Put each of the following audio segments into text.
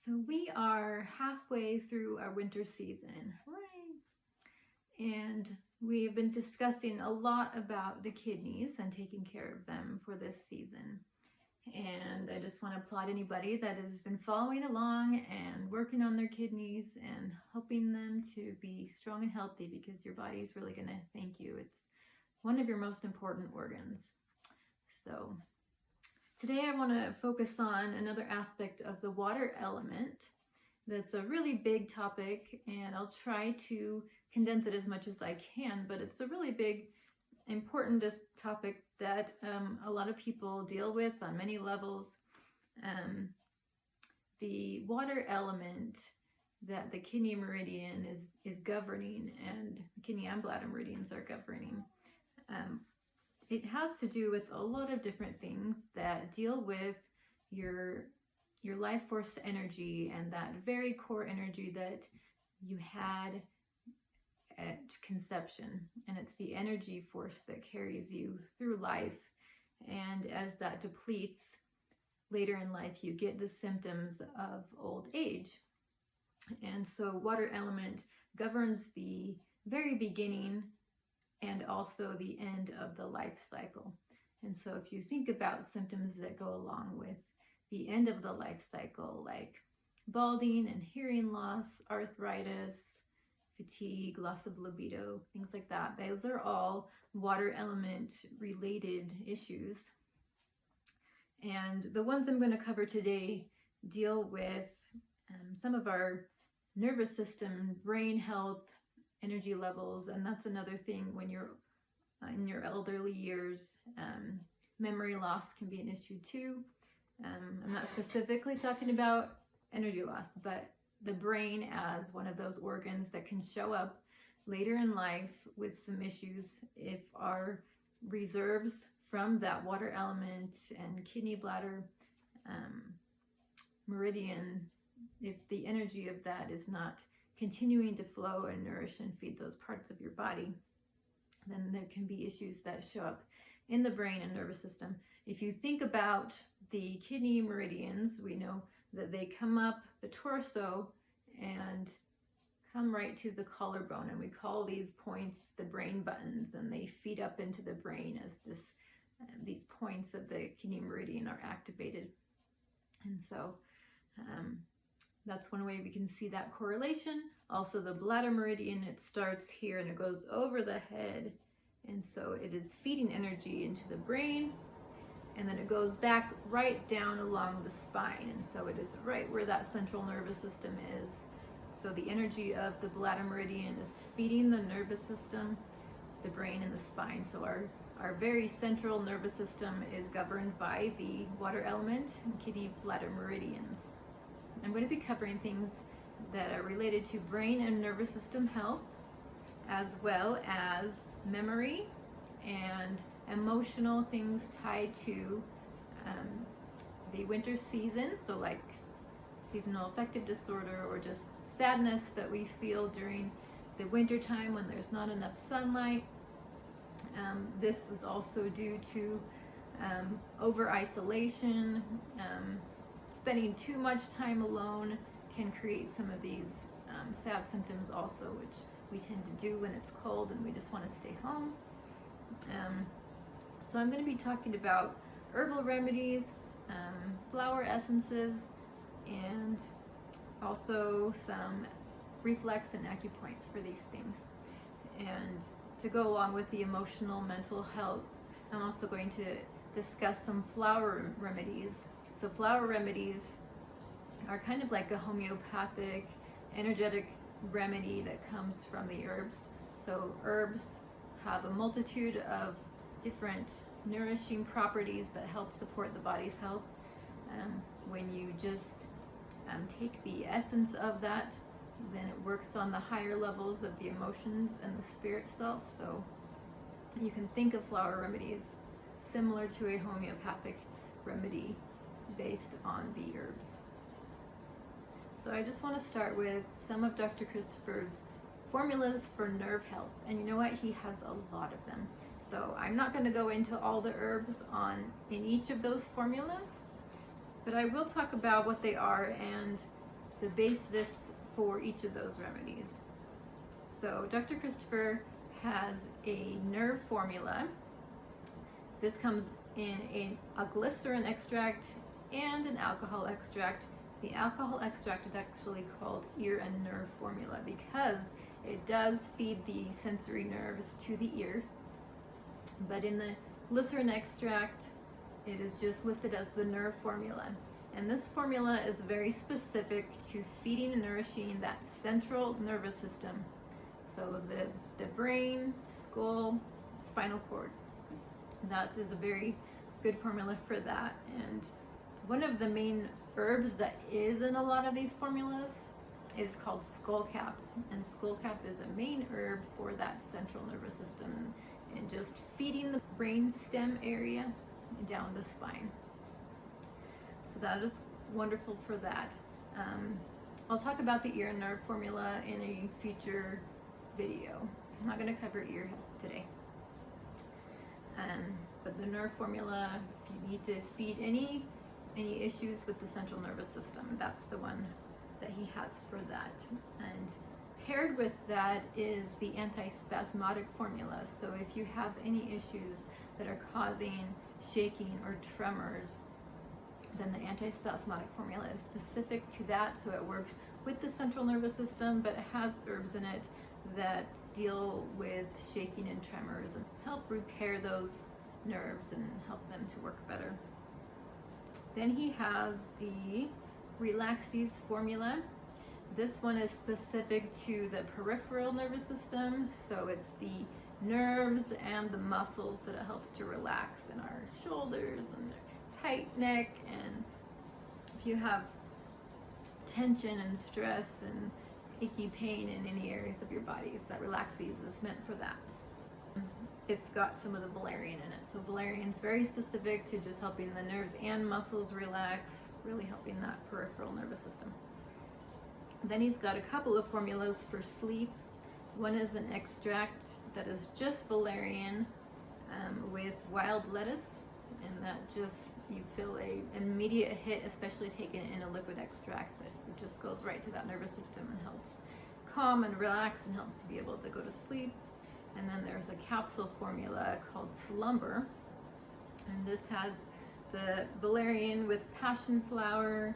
So we are halfway through our winter season. Hooray! And we've been discussing a lot about the kidneys and taking care of them for this season. And I just want to applaud anybody that has been following along and working on their kidneys and helping them to be strong and healthy, because your body is really going to thank you. It's one of your most important organs. So today I want to focus on another aspect of the water element that's a really big topic, and I'll try to condense it as much as I can, but it's a really big, important topic that a lot of people deal with on many levels. The water element that the kidney meridian is governing, and the kidney and bladder meridians are governing. It has to do with a lot of different things that deal with your life force energy and that very core energy that you had at conception. And it's the energy force that carries you through life. And as that depletes later in life, you get the symptoms of old age. And so water element governs the very beginning and also the end of the life cycle. And so if you think about symptoms that go along with the end of the life cycle, like balding and hearing loss, arthritis, fatigue, loss of libido, things like that, those are all water element related issues. And the ones I'm going to cover today deal with some of our nervous system, brain health, energy levels, and that's another thing when you're in your elderly years. Memory loss can be an issue too. I'm not specifically talking about energy loss, but the brain as one of those organs that can show up later in life with some issues if our reserves from that water element and kidney, bladder, meridians, if the energy of that is not continuing to flow and nourish and feed those parts of your body, then there can be issues that show up in the brain and nervous system. If you think about the kidney meridians, we know that they come up the torso and come right to the collarbone, and we call these points the brain buttons, and they feed up into the brain as these points of the kidney meridian are activated. And so that's one way we can see that correlation. Also the bladder meridian, it starts here and it goes over the head, and so it is feeding energy into the brain, and then it goes back right down along the spine, and so it is right where that central nervous system is. So the energy of the bladder meridian is feeding the nervous system, the brain, and the spine. So our very central nervous system is governed by the water element and kidney bladder meridians. I'm going to be covering things that are related to brain and nervous system health, as well as memory and emotional things tied to the winter season. So like seasonal affective disorder, or just sadness that we feel during the winter time when there's not enough sunlight. This is also due to over isolation. Spending too much time alone can create some of these sad symptoms also, which we tend to do when it's cold and we just want to stay home. So I'm going to be talking about herbal remedies, flower essences, and also some reflex and acupoints for these things. And to go along with the emotional, mental health, I'm also going to discuss some flower remedies. So flower remedies are kind of like a homeopathic, energetic remedy that comes from the herbs. So herbs have a multitude of different nourishing properties that help support the body's health. When you just take the essence of that, then it works on the higher levels of the emotions and the spirit self. So you can think of flower remedies similar to a homeopathic remedy based on the herbs. So I just want to start with some of Dr. Christopher's formulas for nerve health. And you know what? He has a lot of them. So I'm not going to go into all the herbs in each of those formulas, but I will talk about what they are and the basis for each of those remedies. So Dr. Christopher has a nerve formula. This comes in a glycerin extract and an alcohol extract. The alcohol extract is actually called ear and nerve formula because it does feed the sensory nerves to the ear. But in the glycerin extract, it is just listed as the nerve formula. And this formula is very specific to feeding and nourishing that central nervous system. So the brain, skull, spinal cord. That is a very good formula for that. And one of the main herbs that is in a lot of these formulas is called skullcap. And skullcap is a main herb for that central nervous system and just feeding the brain stem area down the spine. So that is wonderful for that. I'll talk about the ear and nerve formula in a future video. I'm not going to cover ear health today. But the nerve formula, if you need to feed any issues with the central nervous system, that's the one that he has for that. And paired with that is the antispasmodic formula. So if you have any issues that are causing shaking or tremors, then the antispasmodic formula is specific to that. So it works with the central nervous system, but it has herbs in it that deal with shaking and tremors and help repair those nerves and help them to work better. Then he has the Relaxes formula. This one is specific to the peripheral nervous system, so it's the nerves and the muscles that it helps to relax in our shoulders and tight neck, and if you have tension and stress and achy pain in any areas of your bodies, that Relaxes is meant for that. It's got some of the valerian in it. So valerian's very specific to just helping the nerves and muscles relax, really helping that peripheral nervous system. Then he's got a couple of formulas for sleep. One is an extract that is just valerian with wild lettuce, and that just, you feel a immediate hit, especially taken in a liquid extract, that it just goes right to that nervous system and helps calm and relax and helps to be able to go to sleep. And then there's a capsule formula called Slumber, and this has the valerian with passion flower,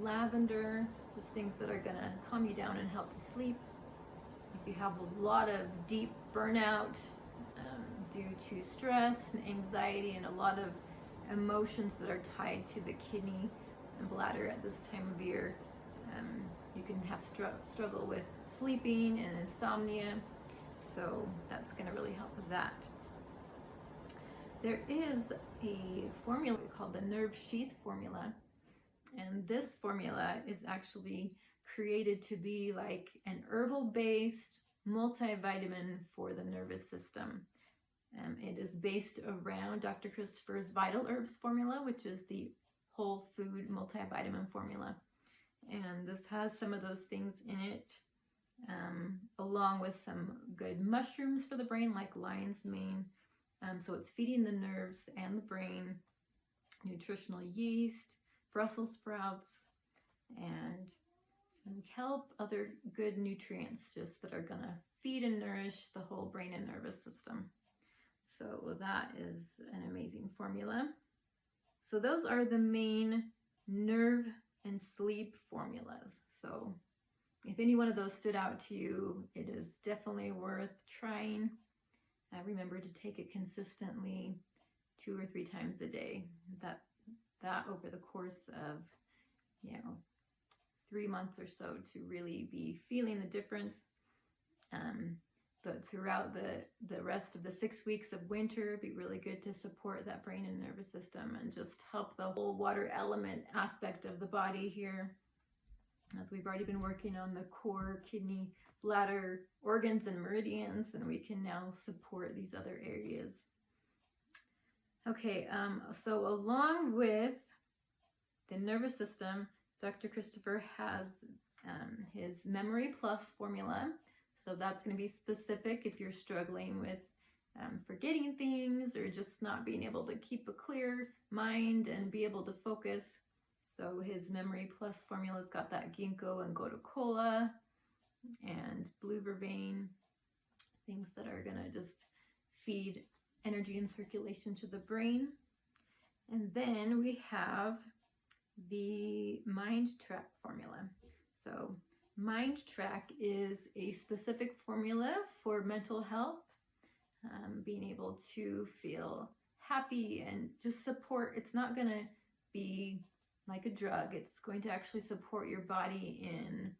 lavender, just things that are gonna calm you down and help you sleep. If you have a lot of deep burnout due to stress and anxiety and a lot of emotions that are tied to the kidney and bladder at this time of year, you can have struggle with sleeping and insomnia. So that's going to really help with that. There is a formula called the nerve sheath formula, and this formula is actually created to be like an herbal-based multivitamin for the nervous system. It is based around Dr. Christopher's Vital Herbs formula, which is the whole food multivitamin formula. And this has some of those things in it, along with some good mushrooms for the brain, like lion's mane. So it's feeding the nerves and the brain, nutritional yeast, Brussels sprouts, and some kelp, other good nutrients just that are going to feed and nourish the whole brain and nervous system. So that is an amazing formula. So those are the main nerve and sleep formulas. So if any one of those stood out to you, it is definitely worth trying. Remember to take it consistently 2 or 3 times a day. That over the course of 3 months or so to really be feeling the difference. But throughout the rest of the 6 weeks of winter, it'd be really good to support that brain and nervous system and just help the whole water element aspect of the body here, as we've already been working on the core, kidney, bladder, organs, and meridians, and we can now support these other areas. Okay, so along with the nervous system, Dr. Christopher has his Memory Plus formula. So that's going to be specific if you're struggling with forgetting things or just not being able to keep a clear mind and be able to focus. So his Memory Plus formula's got that ginkgo and gotu kola and blue vervain, things that are gonna just feed energy and circulation to the brain. And then we have the Mind Track formula. So Mind Track is a specific formula for mental health, being able to feel happy and just support. It's not going to be like a drug. It's going to actually support your body in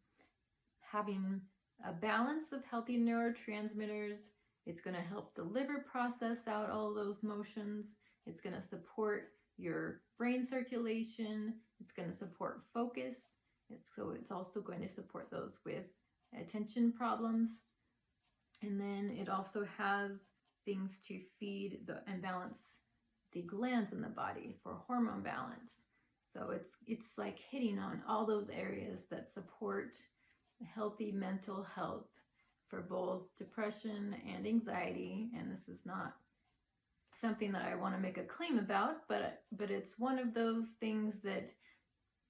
having a balance of healthy neurotransmitters. It's going to help the liver process out all those emotions. It's going to support your brain circulation. It's going to support focus. It's also going to support those with attention problems. And then it also has things to feed and balance the glands in the body for hormone balance. So it's like hitting on all those areas that support healthy mental health for both depression and anxiety. And this is not something that I want to make a claim about, but it's one of those things that,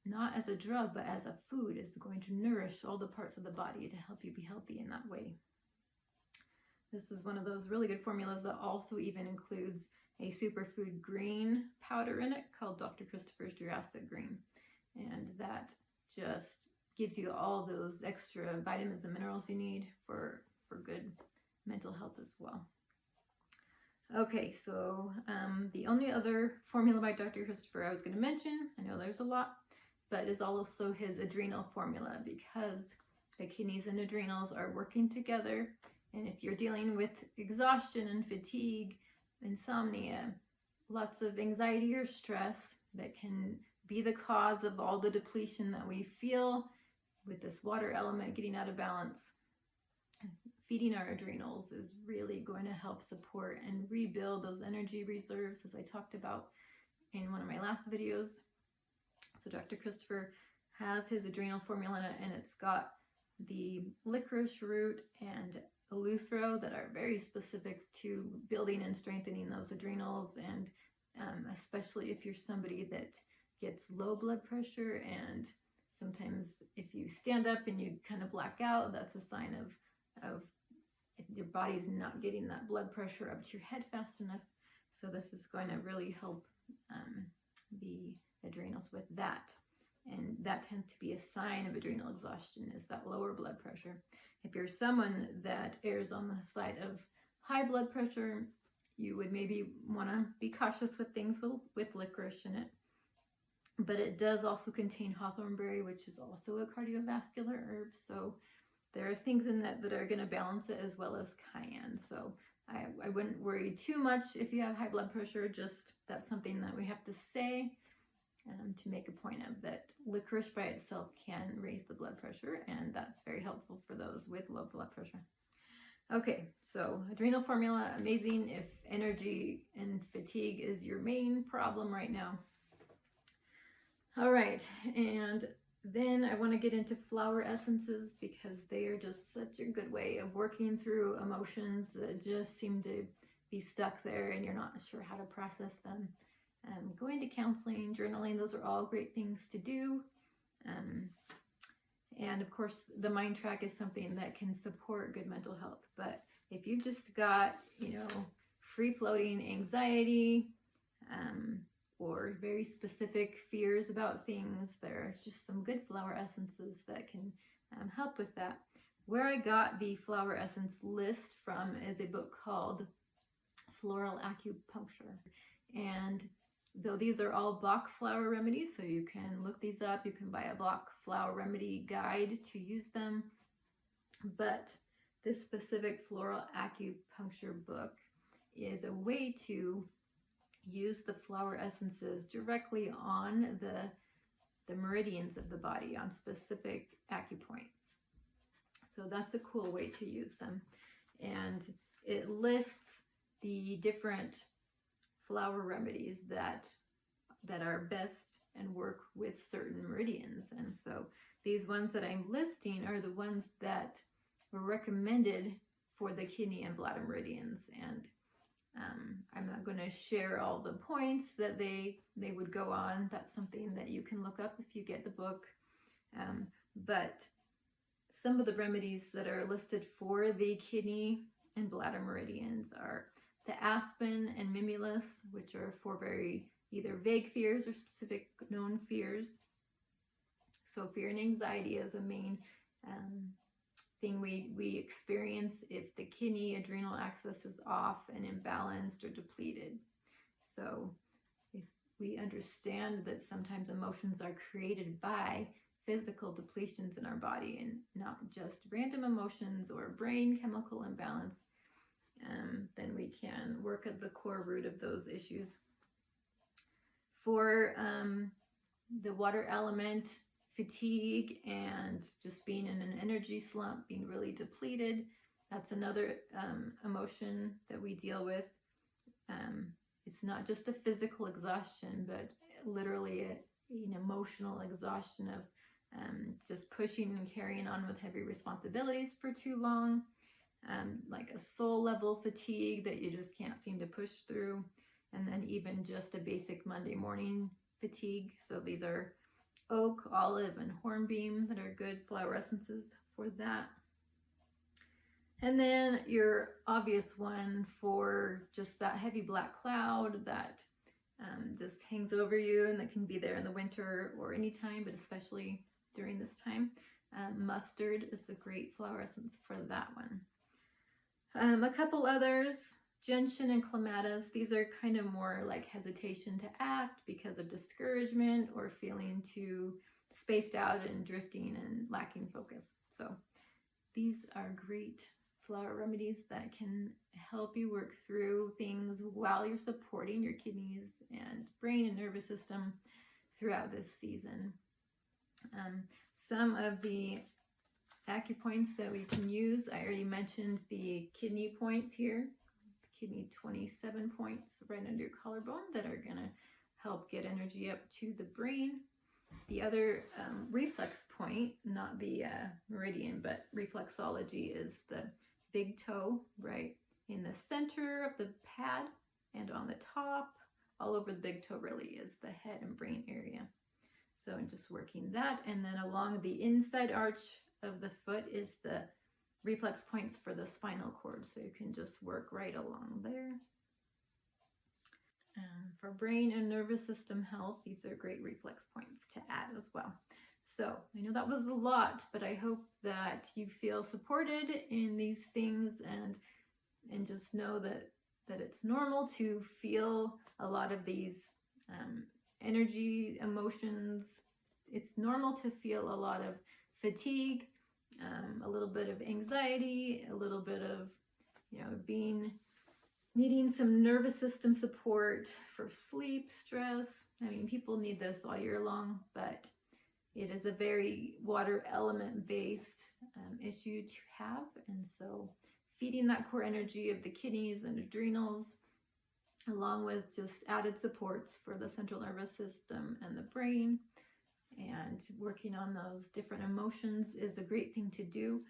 not as a drug, but as a food, is going to nourish all the parts of the body to help you be healthy in that way. This is one of those really good formulas that also even includes a superfood green powder in it called Dr. Christopher's Jurassic Green. And that just gives you all those extra vitamins and minerals you need for good mental health as well. Okay, so the only other formula by Dr. Christopher I was going to mention, I know there's a lot, but is also his adrenal formula, because the kidneys and adrenals are working together. And if you're dealing with exhaustion and fatigue, insomnia, lots of anxiety or stress that can be the cause of all the depletion that we feel with this water element getting out of balance, feeding our adrenals is really going to help support and rebuild those energy reserves, as I talked about in one of my last videos. So Dr. Christopher has his adrenal formula, and it's got the licorice root and eleuthero that are very specific to building and strengthening those adrenals, and especially if you're somebody that gets low blood pressure, and sometimes if you stand up and you kind of black out, that's a sign of your body's not getting that blood pressure up to your head fast enough. So this is going to really help the adrenals with that. And that tends to be a sign of adrenal exhaustion, is that lower blood pressure. If you're someone that errs on the side of high blood pressure, you would maybe want to be cautious with things with licorice in it. But it does also contain hawthornberry, which is also a cardiovascular herb. So there are things in that are going to balance it, as well as cayenne. So I wouldn't worry too much if you have high blood pressure. Just that's something that we have to say to make a point of, that licorice by itself can raise the blood pressure, and that's very helpful for those with low blood pressure. Okay, so adrenal formula, amazing if energy and fatigue is your main problem right now. All right, and then I want to get into flower essences, because they are just such a good way of working through emotions that just seem to be stuck there and you're not sure how to process them. Going to counseling, journaling, those are all great things to do. And of course, the Mind Track is something that can support good mental health. But if you've just got, free-floating anxiety, or very specific fears about things, there's just some good flower essences that can help with that. Where I got the flower essence list from is a book called Floral Acupuncture. And though these are all Bach flower remedies, so you can look these up, you can buy a Bach flower remedy guide to use them. But this specific floral acupuncture book is a way to use the flower essences directly on the meridians of the body, on specific acupoints. So that's a cool way to use them. And it lists the different flower remedies that are best and work with certain meridians. And so these ones that I'm listing are the ones that were recommended for the kidney and bladder meridians. And I'm not going to share all the points that they would go on. That's something that you can look up if you get the book. But some of the remedies that are listed for the kidney and bladder meridians are the aspen and mimulus, which are for very either vague fears or specific known fears. So fear and anxiety is a main thing we experience if the kidney adrenal axis is off and imbalanced or depleted. So if we understand that sometimes emotions are created by physical depletions in our body and not just random emotions or brain chemical imbalance, then we can work at the core root of those issues. For the water element, fatigue and just being in an energy slump, being really depleted, that's another emotion that we deal with. It's not just a physical exhaustion, but literally an emotional exhaustion of just pushing and carrying on with heavy responsibilities for too long, like a soul level fatigue that you just can't seem to push through, and then even just a basic Monday morning fatigue. So these are oak, olive, and hornbeam that are good flower essences for that. And then your obvious one for just that heavy black cloud that just hangs over you, and that can be there in the winter or anytime, but especially during this time. Mustard is a great flower essence for that one. A couple others, gentian and clematis. These are kind of more like hesitation to act because of discouragement or feeling too spaced out and drifting and lacking focus. So these are great flower remedies that can help you work through things while you're supporting your kidneys and brain and nervous system throughout this season. Some of the acupoints that we can use, I already mentioned the kidney points here, the kidney 27 points right under your collarbone that are going to help get energy up to the brain. The other reflex point, not the meridian, but reflexology, is the big toe right in the center of the pad and on the top. All over the big toe really is the head and brain area. So I'm just working that. And then along the inside arch of the foot is the reflex points for the spinal cord. So you can just work right along there. For brain and nervous system health, these are great reflex points to add as well. So I know that was a lot, but I hope that you feel supported in these things and just know that it's normal to feel a lot of these energy, emotions. It's normal to feel a lot of fatigue, a little bit of anxiety, a little bit of, needing some nervous system support for sleep, stress. I mean, people need this all year long, but it is a very water element based issue to have. And so feeding that core energy of the kidneys and adrenals, along with just added supports for the central nervous system and the brain, and working on those different emotions is a great thing to do.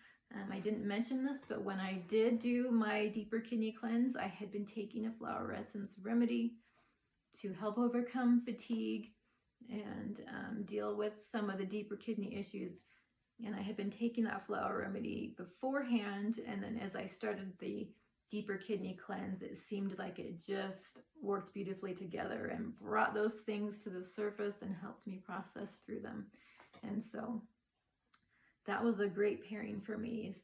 I didn't mention this, but when I did do my deeper kidney cleanse, I had been taking a flower essence remedy to help overcome fatigue and deal with some of the deeper kidney issues. And I had been taking that flower remedy beforehand, and then as I started the deeper kidney cleanse, it seemed like it just worked beautifully together and brought those things to the surface and helped me process through them. And so that was a great pairing for me, is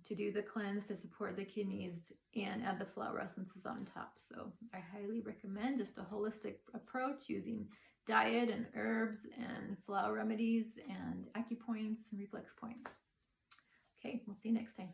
to do the cleanse to support the kidneys and add the flower essences on top. So I highly recommend just a holistic approach using diet and herbs and flower remedies and acupoints and reflex points. Okay, we'll see you next time.